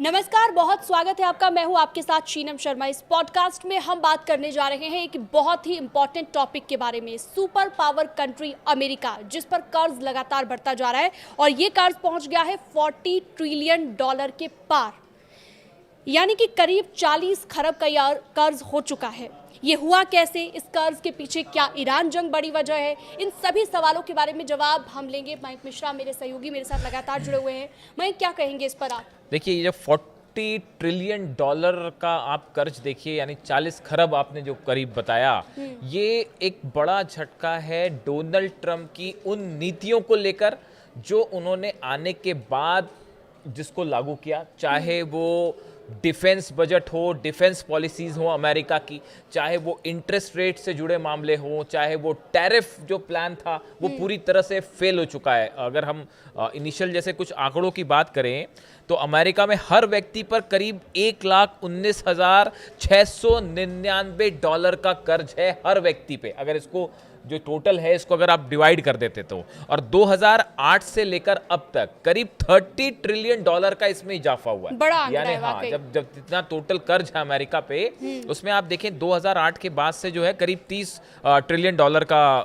नमस्कार, बहुत स्वागत है आपका। मैं हूं आपके साथ शीनम शर्मा। इस पॉडकास्ट में हम बात करने जा रहे हैं एक बहुत ही इंपॉर्टेंट टॉपिक के बारे में, सुपर पावर कंट्री अमेरिका, जिस पर कर्ज लगातार बढ़ता जा रहा है और ये कर्ज पहुंच गया है $40 ट्रिलियन के पार, यानी कि करीब 40 खरब का कर्ज हो चुका है। ये हुआ कैसे, इस कर्ज के पीछे क्या ईरान जंग बड़ी वजह है, इन सभी सवालों के बारे में जवाब हम लेंगे। मयंक मिश्रा मेरे सहयोगी मेरे साथ लगातार जुड़े हुए हैं। मयंक, क्या कहेंगे इस पर आप? देखिए, ये जो $40 ट्रिलियन का आप कर्ज देखिए, यानी 40 खरब आपने जो करीब बताया, ये एक बड़ा झटका है डोनाल्ड ट्रंप की उन नीतियों को लेकर जो उन्होंने आने के बाद जिसको लागू किया, चाहे वो डिफेंस बजट हो, डिफेंस पॉलिसीज़ हो अमेरिका की, चाहे वो इंटरेस्ट रेट से जुड़े मामले हो, चाहे वो टैरिफ जो प्लान था वो पूरी तरह से फेल हो चुका है। अगर हम इनिशियल जैसे कुछ आंकड़ों की बात करें तो अमेरिका में हर व्यक्ति पर करीब $1,19,699 का कर्ज है हर व्यक्ति पे। अगर इसको जो टोटल है इसको अगर आप डिवाइड कर देते तो, और 2008 से लेकर अब तक करीब $30 ट्रिलियन का इसमें इजाफा हुआ है। बड़ा यानी हाँ, जब जितना टोटल कर्ज है अमेरिका पे, उसमें आप देखें 2008 के बाद से जो है करीब $30 ट्रिलियन का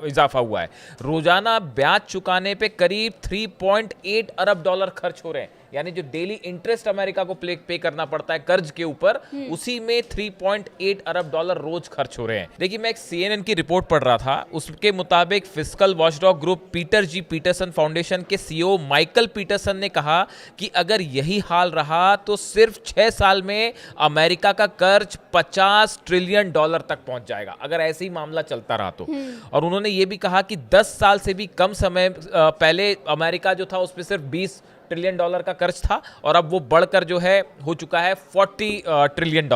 इजाफा हुआ है। रोजाना ब्याज चुकाने पे करीब $3.8 अरब खर्च हो रहे हैं, यानी जो डेली इंटरेस्ट अमेरिका को पे करना पड़ता है कर्ज के ऊपर, उसी में $3.8 अरब रोज खर्च हो रहे हैं। देखिए, मैं एक CNN की रिपोर्ट पढ़ रहा था, उसके मुताबिक फिस्कल वॉचडॉग ग्रुप पीटर जी पीटरसन फाउंडेशन के CEO माइकल पीटरसन ने कहा कि अगर यही हाल रहा तो सिर्फ 6 साल में अमेरिका का कर्ज $50 ट्रिलियन तक पहुंच जाएगा, अगर ऐसे ही मामला चलता रहा तो। और उन्होंने ये भी कहा कि 10 साल से भी कम समय पहले अमेरिका जो था उस पर सिर्फ $20 ट्रिलियन का कर्ज था, और अब वो बढ़कर जो है हो चुका है $40 ट्रिलियन।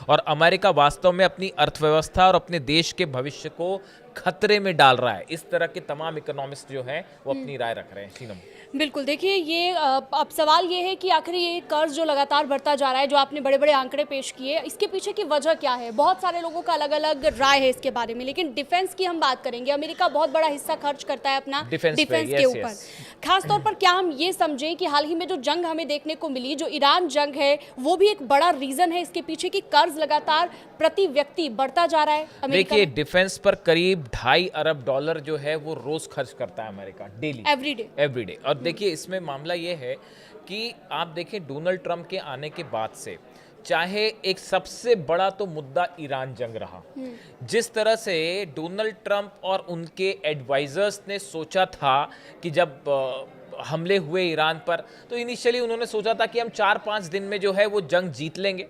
और अमेरिका वास्तव में अपनी अर्थव्यवस्था और अपने देश के भविष्य को खतरे में डाल रहा है। इस तरह के तमाम इकोनॉमिस्ट जो हैं वो अपनी राय रख रहे हैं। शीनम, बिल्कुल, देखिए, ये अब सवाल ये है कि आखिर ये कर्ज जो लगातार बढ़ता जा रहा है, जो आपने बड़े बड़े आंकड़े पेश किए, इसके पीछे की वजह क्या है? बहुत सारे लोगों का अलग अलग राय है इसके बारे में, लेकिन डिफेंस की हम बात करेंगे। अमेरिका बहुत बड़ा हिस्सा खर्च करता है अपना डिफेंस के ऊपर। खासतौर पर क्या हम ये समझें कि हाल ही में जो जंग हमें देखने को मिली, जो ईरान जंग है, वो भी एक बड़ा रीजन है इसके पीछे कि कर्ज लगातार प्रति व्यक्ति बढ़ता जा रहा है अमेरिका? देखिए, डिफेंस पर करीब $2.5 अरब जो है वो रोज खर्च करता है अमेरिका, डेली, एवरीडे। और देखिए, इसमें मामला ये है कि आप देखें डोनाल्ड ट्रंप के आने के बाद से, चाहे एक सबसे बड़ा तो मुद्दा ईरान जंग रहा, जिस तरह से डोनाल्ड ट्रंप और उनके एडवाइजर्स ने सोचा था कि जब हमले हुए ईरान पर, तो इनिशियली उन्होंने सोचा था कि हम 4-5 दिन में जो है वो जंग जीत लेंगे,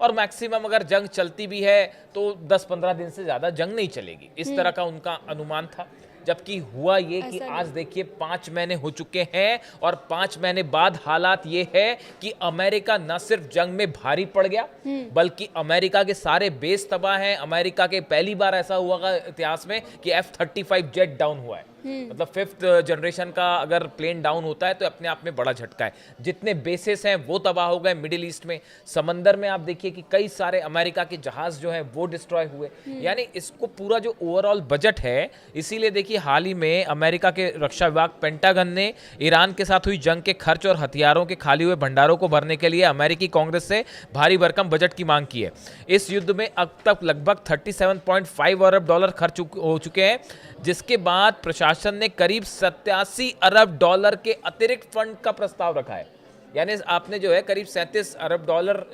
और मैक्सिमम अगर जंग चलती भी है तो 10-15 दिन से ज़्यादा जंग नहीं चलेगी, इस तरह का उनका अनुमान था। जबकि हुआ ये कि आज देखिए 5 महीने हो चुके हैं, और 5 महीने बाद हालात ये है कि अमेरिका न सिर्फ जंग में भारी पड़ गया, बल्कि अमेरिका के सारे बेस तबाह हैं। अमेरिका के पहली बार ऐसा हुआ इतिहास में कि F-35 जेट डाउन हुआ है, मतलब 5th जनरेशन का अगर प्लेन डाउन होता है तो अपने आप में बड़ा झटका है। जितने बेसेस हैं वो तबाह हो गए मिडिल ईस्ट में। समंदर में आप देखिए कि कई सारे अमेरिका के जहाज जो हैं वो डिस्ट्रॉय हुए। यानी इसको पूरा जो ओवरऑल बजट है, इसीलिए देखिए हाल ही में अमेरिका के रक्षा विभाग पेंटागन ने ईरान के साथ हुई जंग के खर्च और हथियारों के खाली हुए भंडारों को भरने के लिए अमेरिकी कांग्रेस से भारी भरकम बजट की मांग की है। इस युद्ध में अब तक लगभग $37.5 अरब खर्च हो चुके हैं, जिसके बाद प्रशासन ने करीब $87 अरब के अतिरिक्त फंड का प्रस्ताव रखा है। यानी आपने जो है करीब $37 अरब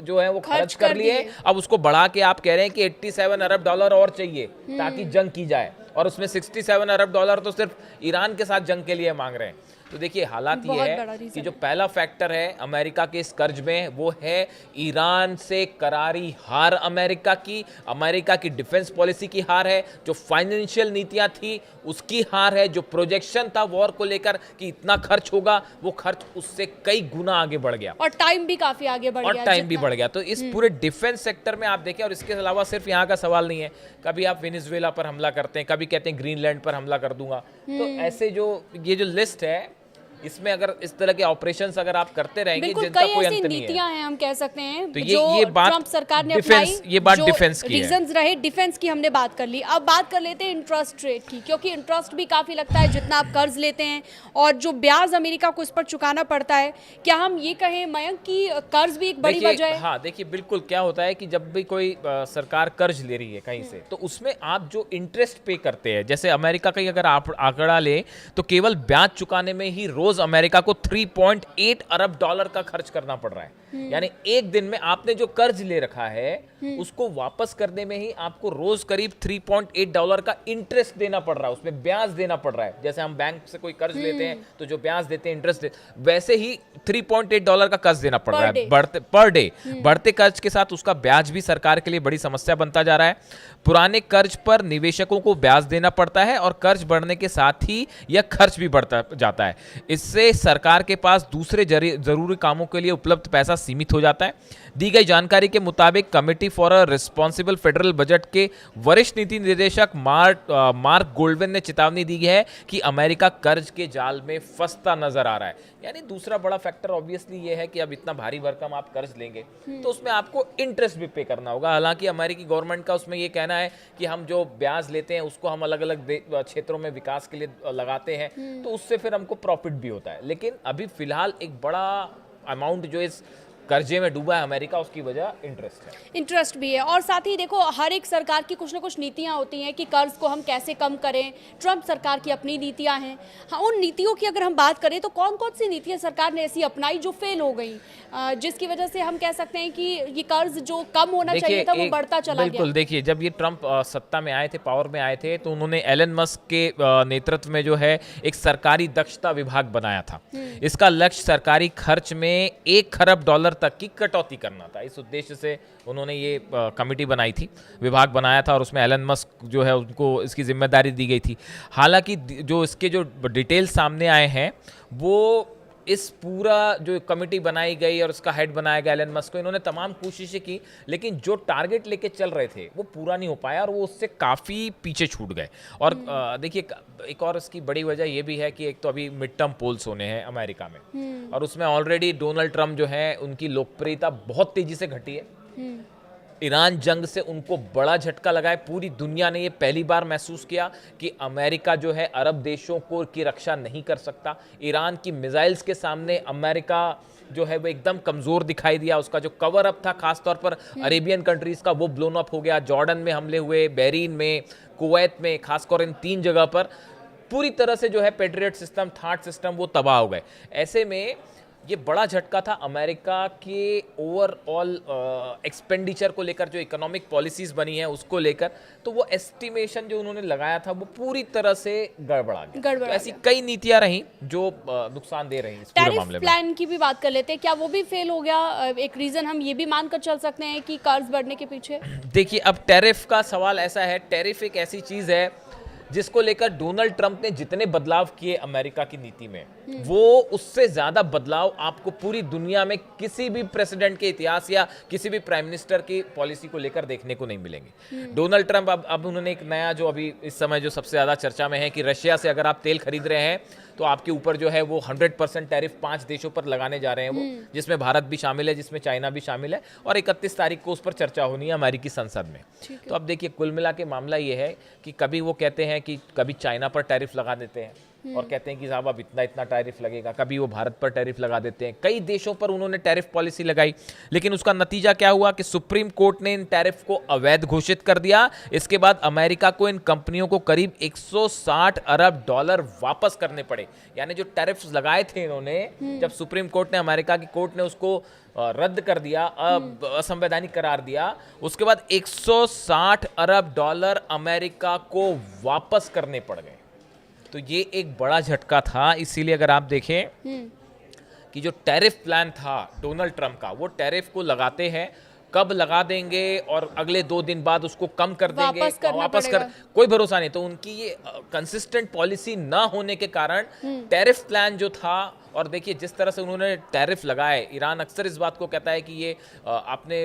जो है वो खर्च कर लिए, अब उसको बढ़ा के आप कह रहे हैं कि $87 अरब और चाहिए ताकि जंग की जाए, और उसमें $67 अरब तो सिर्फ ईरान के साथ जंग के लिए मांग रहे हैं। तो देखिए, हालात ये है कि जो पहला फैक्टर है अमेरिका के इस कर्ज में, वो है ईरान से करारी हार अमेरिका की डिफेंस पॉलिसी की हार है, जो फाइनेंशियल नीतियां थी उसकी हार है, जो प्रोजेक्शन था वॉर को लेकर कि इतना खर्च होगा, वो खर्च उससे कई गुना आगे बढ़ गया, और टाइम भी काफी आगे बढ़ गया। तो इस पूरे डिफेंस सेक्टर में आप देखें, और इसके अलावा सिर्फ यहाँ का सवाल नहीं है, कभी आप वेनेजुएला पर हमला करते हैं, कभी कहते हैं ग्रीनलैंड पर हमला कर दूंगा। तो ऐसे जो ये जो लिस्ट है इसमें अगर इस तरह के ऑपरेशंस अगर आप करते रहेंगे जिनका कोई अंत नहीं है। नीतियां हैं हम कह सकते हैं, तो ये बात ट्रम्प सरकार ने अपनाई, ये बात डिफेंस की रीजंस रहे, डिफेंस की हमने बात कर ली। अब बात कर लेते हैं इंटरेस्ट रेट की, क्योंकि इंटरेस्ट भी काफी लगता है जितना आप कर्ज लेते हैं और जो ब्याज अमेरिका को इस पर चुकाना पड़ता है। क्या हम ये कहें मयंक कि कर्ज भी एक बड़ी वजह है? हाँ देखिए, बिल्कुल। क्या होता है कि जब भी कोई सरकार कर्ज ले रही है कहीं से, तो उसमें आप जो इंटरेस्ट पे करते हैं, जैसे अमेरिका का अगर आप आंकड़ा ले तो केवल ब्याज चुकाने में ही रोज अमेरिका को 3.8 अरब डॉलर का खर्च करना पड़ रहा है। यानी एक दिन में आपने जो कर्ज ले रखा है उसको वापस करने में ही आपको रोज करीब 3.8 डॉलर का इंटरेस्ट देना पड़ रहा है, उसमें ब्याज देना पड़ रहा है। जैसे हम बैंक से कोई कर्ज लेते हैं तो जो ब्याज देते हैं, इंटरेस्ट वैसे ही 3.8 डॉलर का कर्ज देना पड़ रहा है पर डे। बढ़ते कर्ज के साथ उसका ब्याज भी सरकार के लिए बड़ी समस्या बनता जा रहा है। पुराने कर्ज पर निवेशकों को ब्याज देना पड़ता है और कर्ज बढ़ने के साथ ही यह खर्च भी बढ़ता जाता है। इससे सरकार के पास दूसरे जरूरी कामों के लिए उपलब्ध पैसा सीमित हो जाता है। दी गई जानकारी के मुताबिक committee for a responsible federal budget के वरिष्ठ नीति निर्देशक मार्क गोल्डविन ने चेतावनी दी है कि अमेरिका कर्ज के जाल में फंसता नजर आ रहा है। यानी दूसरा बड़ा फैक्टर ऑब्वियसली ये है कि अब इतना भारी भरकम आप कर्ज लेंगे तो उसमें आपको इंटरेस्ट भी पे करना होगा। हालांकि अमेरिकी गवर्नमेंट का उसमें ये कहना है कि हम जो ब्याज लेते हैं उसको हम अलग अलग क्षेत्रों में विकास के लिए लगाते हैं, तो उससे फिर हमको प्रॉफिट भी होता है। लेकिन अभी फिलहाल एक बड़ा अमाउंट जो इस कर्जे में डूबा है अमेरिका, उसकी वजह इंटरेस्ट भी है। और साथ ही देखो, हर एक सरकार की कुछ ना कुछ नीतियां होती हैं कि कर्ज को हम कैसे कम करें। ट्रम्प सरकार की अपनी नीतियां हैं। हाँ, उन नीतियों की अगर हम बात करें तो कौन कौन सी नीतियां सरकार ने ऐसी अपनाई जो फेल हो गई, जिसकी वजह से हम कह सकते हैं कि ये कर्ज जो कम होना चाहिए था वो बढ़ता चला गया? बिल्कुल। देखिए, जब ये ट्रम्प सत्ता में आए थे, पावर में आए थे, तो उन्होंने एलन मस्क के नेतृत्व में जो है एक सरकारी दक्षता विभाग बनाया था। इसका लक्ष्य सरकारी खर्च में $1 खरब तक की कटौती करना था। इस उद्देश्य से उन्होंने ये कमेटी बनाई थी, विभाग बनाया था, और उसमें एलन मस्क जो है उनको इसकी जिम्मेदारी दी गई थी। हालांकि जो इसके जो डिटेल सामने आए हैं वो इस पूरा जो कमेटी बनाई गई और उसका हेड बनाया गया एलन मस्क को, इन्होंने तमाम कोशिशें की, लेकिन जो टारगेट लेके चल रहे थे वो पूरा नहीं हो पाया और वो उससे काफ़ी पीछे छूट गए। और देखिए, एक और इसकी बड़ी वजह ये भी है कि एक तो अभी मिड टर्म पोल्स होने हैं अमेरिका में, और उसमें ऑलरेडी डोनाल्ड ट्रम्प जो है उनकी लोकप्रियता बहुत तेजी से घटी है। ईरान जंग से उनको बड़ा झटका लगा है। पूरी दुनिया ने ये पहली बार महसूस किया कि अमेरिका जो है अरब देशों को की रक्षा नहीं कर सकता। ईरान की मिसाइल्स के सामने अमेरिका जो है वो एकदम कमज़ोर दिखाई दिया। उसका जो कवर अप था खासतौर पर अरेबियन कंट्रीज़ का, वो ब्लोन अप हो गया। जॉर्डन में हमले हुए, बहरीन में, कुवैत में, खासकर इन 3 जगह पर पूरी तरह से जो है पेट्रियट सिस्टम, थाट सिस्टम वो तबाह हो गए। ऐसे में ये बड़ा झटका था अमेरिका के ओवरऑल एक्सपेंडिचर को लेकर, जो इकोनॉमिक पॉलिसीज बनी है उसको लेकर। तो वो एस्टिमेशन जो उन्होंने लगाया था वो पूरी तरह से गड़बड़ा गया। तो ऐसी कई नीतियां रही जो नुकसान दे रही इस पूरे मामले में। प्लान की भी बात कर लेते हैं, क्या वो भी फेल हो गया? एक रीजन हम ये भी मानकर चल सकते हैं कि कर्ज बढ़ने के पीछे? देखिए, अब टैरिफ का सवाल ऐसा है, टैरिफ एक ऐसी चीज है जिसको लेकर डोनाल्ड ट्रंप ने जितने बदलाव किए अमेरिका की नीति में, वो उससे ज्यादा बदलाव आपको पूरी दुनिया में किसी भी प्रेसिडेंट के इतिहास या किसी भी प्राइम मिनिस्टर की पॉलिसी को लेकर देखने को नहीं मिलेंगे। डोनाल्ड ट्रंप अब उन्होंने एक नया, जो अभी इस समय जो सबसे ज्यादा चर्चा में है, कि रशिया से अगर आप तेल खरीद रहे हैं तो आपके ऊपर जो है वो 100% टैरिफ 5 देशों पर लगाने जा रहे हैं, वो जिसमें भारत भी शामिल है, जिसमें चाइना भी शामिल है, और 31 तारीख को उस पर चर्चा होनी है अमेरिकी संसद में। तो अब देखिए, कुल मिला के मामला ये है कि कभी वो कहते हैं कि कभी चाइना पर टैरिफ लगा देते हैं और कहते हैं कि साहब अब इतना इतना टैरिफ लगेगा, कभी वो भारत पर टैरिफ लगा देते हैं। कई देशों पर उन्होंने टैरिफ पॉलिसी लगाई, लेकिन उसका नतीजा क्या हुआ कि सुप्रीम कोर्ट ने इन टैरिफ को अवैध घोषित कर दिया। इसके बाद अमेरिका को इन कंपनियों को करीब $160 अरब वापस करने पड़े। यानी जो टैरिफ्स लगाए थे इन्होंने, जब सुप्रीम कोर्ट ने, अमेरिका की कोर्ट ने उसको रद्द कर दिया, असंवैधानिक करार दिया, उसके बाद $160 अरब अमेरिका को वापस करने पड़ गए। तो ये एक बड़ा झटका था। इसीलिए अगर आप देखें कि जो टैरिफ प्लान था डोनाल्ड ट्रंप का, वो टैरिफ को लगाते हैं, कब लगा देंगे और अगले 2 दिन बाद उसको कम कर देंगे, वापस कर, कोई भरोसा नहीं। तो उनकी ये कंसिस्टेंट पॉलिसी ना होने के कारण टैरिफ प्लान जो था और देखिए जिस तरह से उन्होंने टैरिफ लगाए, ईरान अक्सर इस बात को कहता है कि ये आपने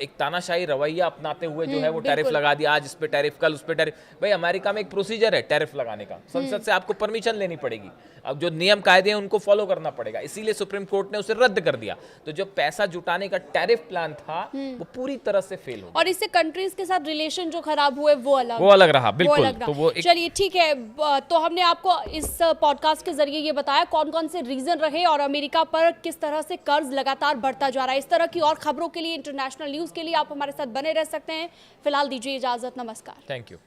एक तानाशाही रवैया अपनाते हुए जो है वो टैरिफ लगा दिया, आज इस पे टैरिफ, कल उस पे टैरिफ। भाई अमेरिका में एक प्रोसीजर है टैरिफ लगाने का, संसद से आपको परमिशन लेनी पड़ेगी, अब जो नियम कायदे हैं उनको फॉलो करना पड़ेगा, इसीलिए सुप्रीम कोर्ट ने उसे रद्द कर दिया। तो जो पैसा जुटाने का टैरिफ प्लान था वो पूरी तरह से फेल हो गया, और इससे कंट्रीज के साथ रिलेशन जो खराब हुए वो अलग रहा। बिल्कुल, तो वो चलिए ठीक है। तो हमने आपको इस पॉडकास्ट के जरिए ये बताया कौन कौन से रीजन रहे और अमेरिका पर किस तरह से कर्ज लगातार बढ़ता जा रहा है। इस तरह की और खबरों के लिए, इंटरनेशनल न्यूज के लिए आप हमारे साथ बने रह सकते हैं। फिलहाल दीजिए इजाजत, नमस्कार। Thank you.